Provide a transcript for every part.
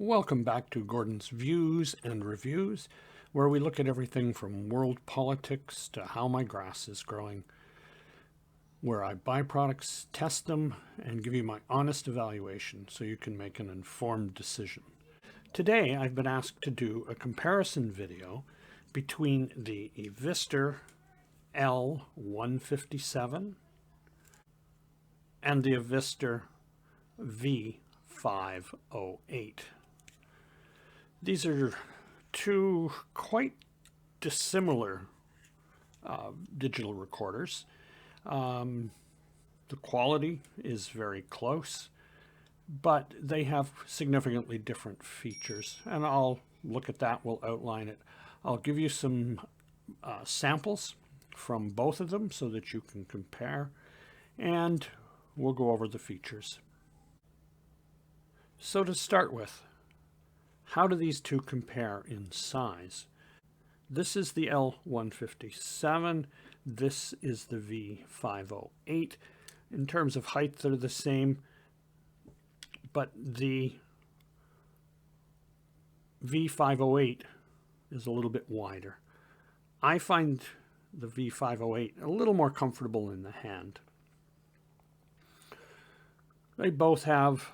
Welcome back to Gordon's Views and Reviews, where we look at everything from world politics to how my grass is growing, where I buy products, test them, and give you my honest evaluation so you can make an informed decision. Today, I've been asked to do a comparison video between the Evistr L 157 and the Evistr V 508. These are two quite dissimilar digital recorders. The quality is very close, but they have significantly different features, and I'll look at that. We'll outline it. I'll give you some samples from both of them so that you can compare, and we'll go over the features. So to start with, how do these two compare in size? This is the L157, this is the V508. In terms of height, they're the same, but the V508 is a little bit wider. I find the V508 a little more comfortable in the hand. They both have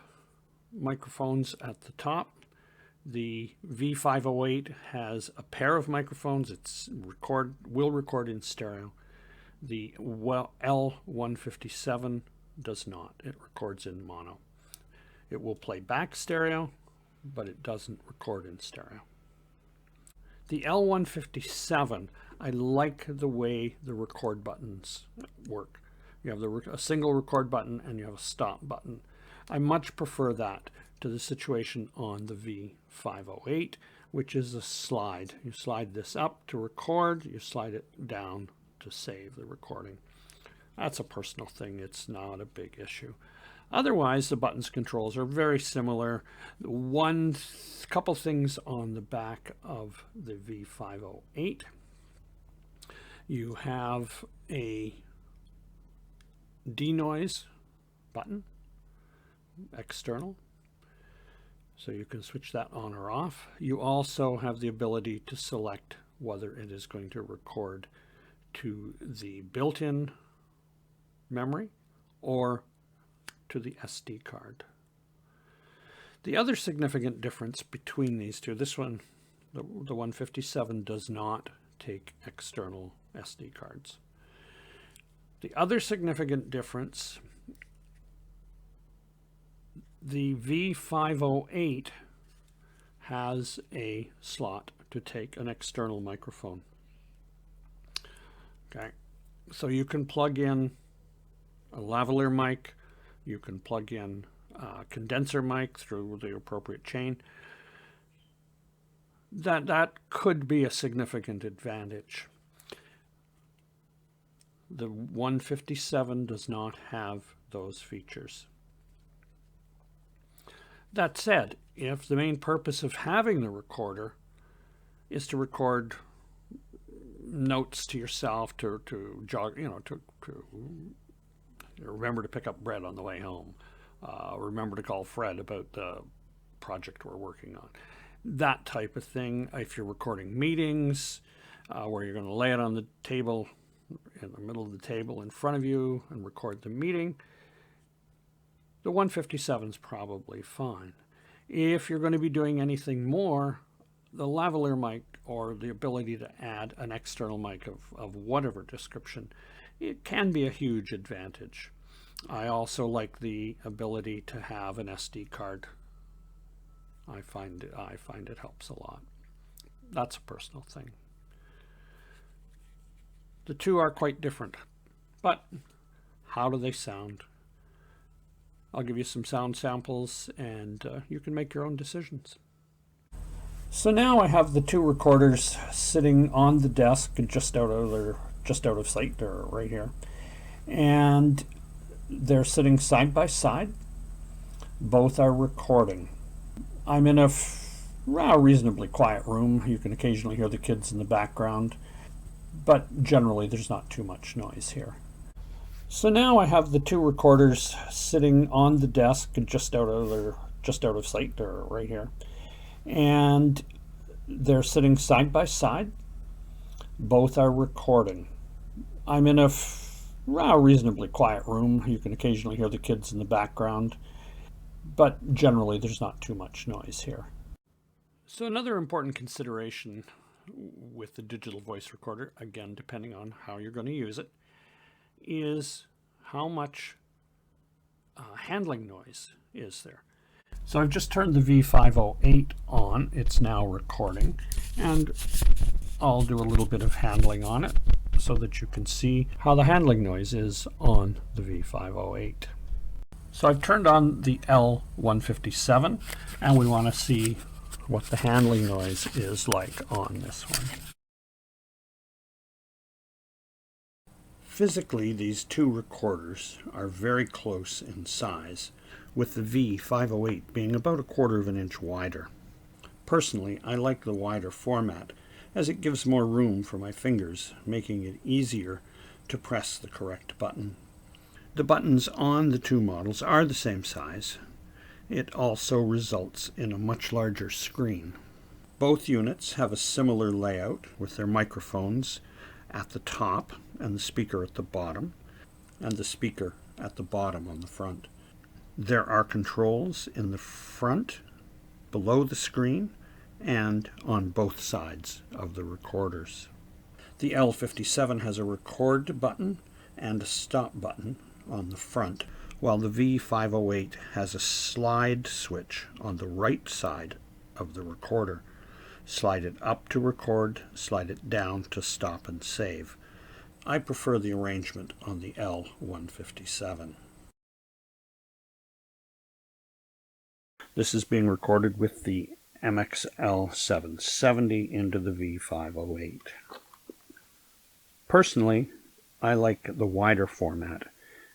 microphones at the top. The V508 has a pair of microphones. Will record in stereo. The L157 does not. It records in mono. It will play back stereo, but it doesn't record in stereo. The L157, I like the way the record buttons work. You have a single record button and you have a stop button. I much prefer that to the situation on the V508, which is a slide. You slide this up to record, you slide it down to save the recording. That's a personal thing, it's not a big issue. Otherwise, the buttons controls are very similar. Couple things on the back of the V508. You have a DENOISE button, external, so you can switch that on or off. You also have the ability to select whether it is going to record to the built-in memory or to the SD card. The other significant difference between these two, this one, the 157, does not take external SD cards. The other significant difference, the V508 has a slot to take an external microphone. Okay, so you can plug in a lavalier mic, you can plug in a condenser mic through the appropriate chain. That could be a significant advantage. The 157 does not have those features. That said, if the main purpose of having the recorder is to record notes to yourself, to jog, to remember to pick up bread on the way home, remember to call Fred about the project we're working on, that type of thing. If you're recording meetings where you're going to lay it on the table, in the middle of the table in front of you and record the meeting, the 157 is probably fine. If you're going to be doing anything more, the lavalier mic, or the ability to add an external mic of whatever description, it can be a huge advantage. I also like the ability to have an SD card. I find it helps a lot. That's a personal thing. The two are quite different, but how do they sound? I'll give you some sound samples and you can make your own decisions. So now I have the two recorders sitting on the desk just out of sight. They're right here, and they're sitting side by side. Both are recording. I'm in a reasonably quiet room. You can occasionally hear the kids in the background, but generally there's not too much noise here. So now I have the two recorders sitting on the desk just out of sight. They're right here, and they're sitting side by side. Both are recording. I'm in a reasonably quiet room. You can occasionally hear the kids in the background, but generally there's not too much noise here. So another important consideration with the digital voice recorder, again depending on how you're going to use it, is how much handling noise is there. So I've just turned the V508 on. It's now recording, and I'll do a little bit of handling on it so that you can see how the handling noise is on the V508. So I've turned on the L157, and we want to see what the handling noise is like on this one. Physically, these two recorders are very close in size, with the V508 being about 1/4 of an inch wider. Personally, I like the wider format as it gives more room for my fingers, making it easier to press the correct button. The buttons on the two models are the same size. It also results in a much larger screen. Both units have a similar layout with their microphones at the top and the speaker at the bottom, and the speaker at the bottom on the front. There are controls in the front, below the screen, and on both sides of the recorders. The L57 has a record button and a stop button on the front, while the V508 has a slide switch on the right side of the recorder. Slide it up to record, slide it down to stop and save. I prefer the arrangement on the L157. This is being recorded with the MXL 770 into the V508. Personally, I like the wider format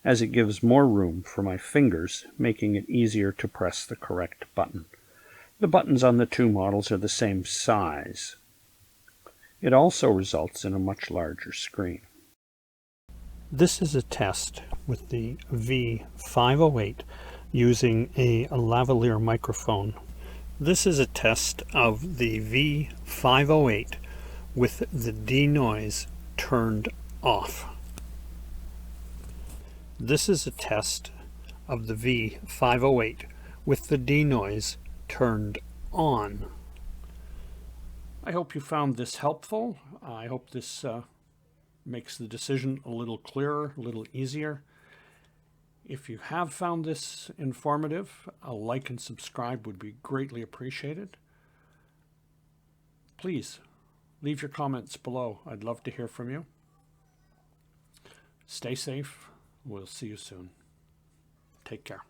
as it gives more room for my fingers, making it easier to press the correct button. The buttons on the two models are the same size. It also results in a much larger screen. This is a test with the V508 using a lavalier microphone. This is a test of the V508 with the denoise turned off. This is a test of the V508 with the denoise turned on. I hope you found this helpful. I hope this makes the decision a little clearer, a little easier. If you have found this informative, a like and subscribe would be greatly appreciated. Please leave your comments below. I'd love to hear from you. Stay safe. We'll see you soon. Take care.